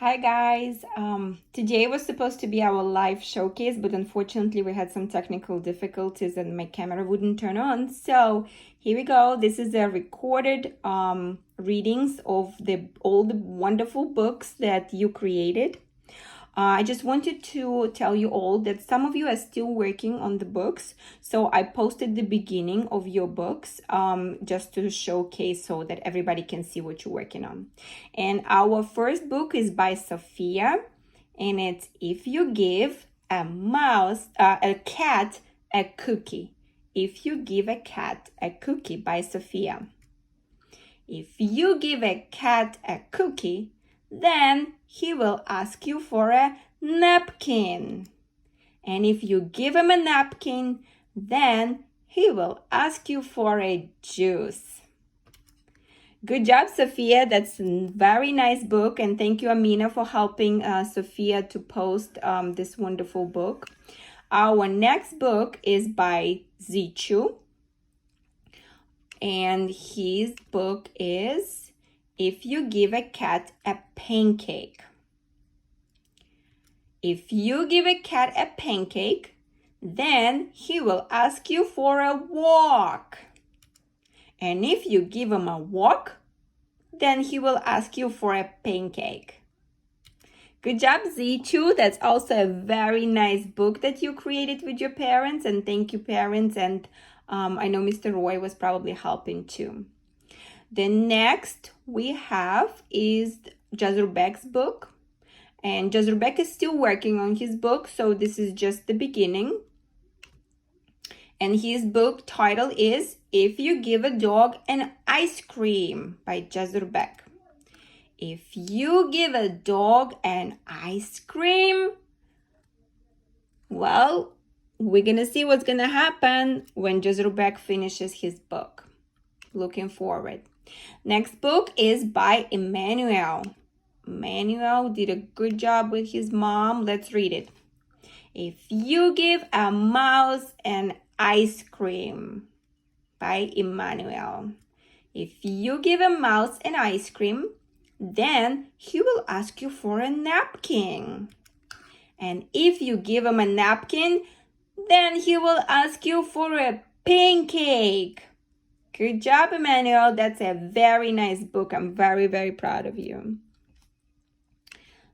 Hi guys, today was supposed to be our live showcase, but unfortunately we had some technical difficulties and my camera wouldn't turn on. So here we go. This is the recorded readings of all the wonderful books that you created. I just wanted to tell you all that some of you are still working on the books. So I posted the beginning of your books just to showcase so that everybody can see what you're working on. And our first book is by Sophia, and it's If You Give a Cat a Cookie. If You Give a Cat a Cookie by Sophia. If you give a cat a cookie, then he will ask you for a napkin. And if you give him a napkin, then he will ask you for a juice. Good job, Sophia. That's a very nice book. And thank you, Amina, for helping Sophia to post this wonderful book. Our next book is by Zichu. And his book is If You Give a Cat a Pancake. If you give a cat a pancake, then he will ask you for a walk. And if you give him a walk, then he will ask you for a pancake. Good job, Zichu. That's also a very nice book that you created with your parents. And thank you, parents. And I know Mr. Roy was probably helping too. The next we have is Jazurbeck's book. And Jazurbeck is still working on his book, so this is just the beginning. And his book title is If You Give a Dog an Ice Cream by Jazurbeck. If you give a dog an ice cream, well, we're gonna see what's gonna happen when Jazurbeck finishes his book. Looking forward. Next book is by Emmanuel. Emmanuel did a good job with his mom. Let's read it. If You Give a Mouse an Ice Cream by Emmanuel. If you give a mouse an ice cream, then he will ask you for a napkin. And if you give him a napkin, then he will ask you for a pancake. Good job, Emmanuel. That's a very nice book. I'm very, very proud of you.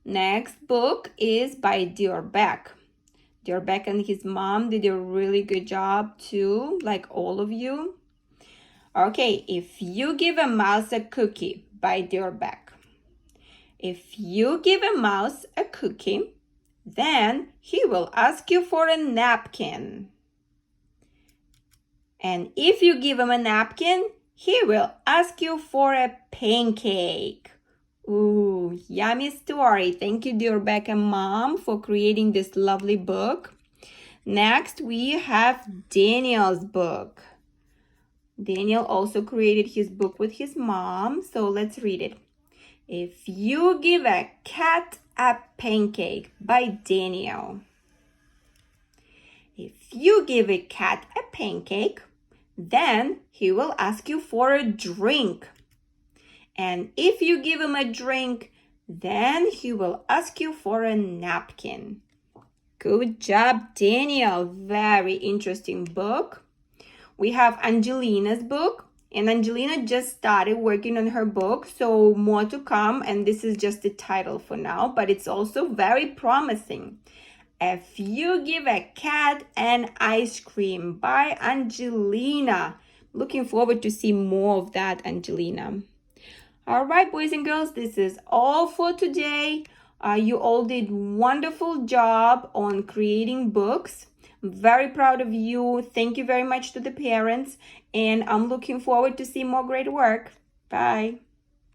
Next book is by Dior Beck. Dior Beck and his mom did a really good job too, like all of you. Okay, If You Give a Mouse a Cookie by Dior Beck. If you give a mouse a cookie, then he will ask you for a napkin. And if you give him a napkin, he will ask you for a pancake. Ooh, yummy story. Thank you, Dior Beck and Mom, for creating this lovely book. Next, we have Daniel's book. Daniel also created his book with his mom, so let's read it. If You Give a Cat a Pancake by Daniel. If you give a cat a pancake, then he will ask you for a drink. And if you give him a drink, then he will ask you for a napkin. Good job, Daniel. Very interesting book. We have Angelina's book. And Angelina just started working on her book, so more to come. And this is just the title for now, but it's also very promising. If You Give a Cat an Ice Cream by Angelina. Looking forward to see more of that, Angelina. All right, boys and girls, this is all for today. You all did wonderful job on creating books. I'm very proud of you. Thank you very much to the parents. And I'm looking forward to see more great work. Bye.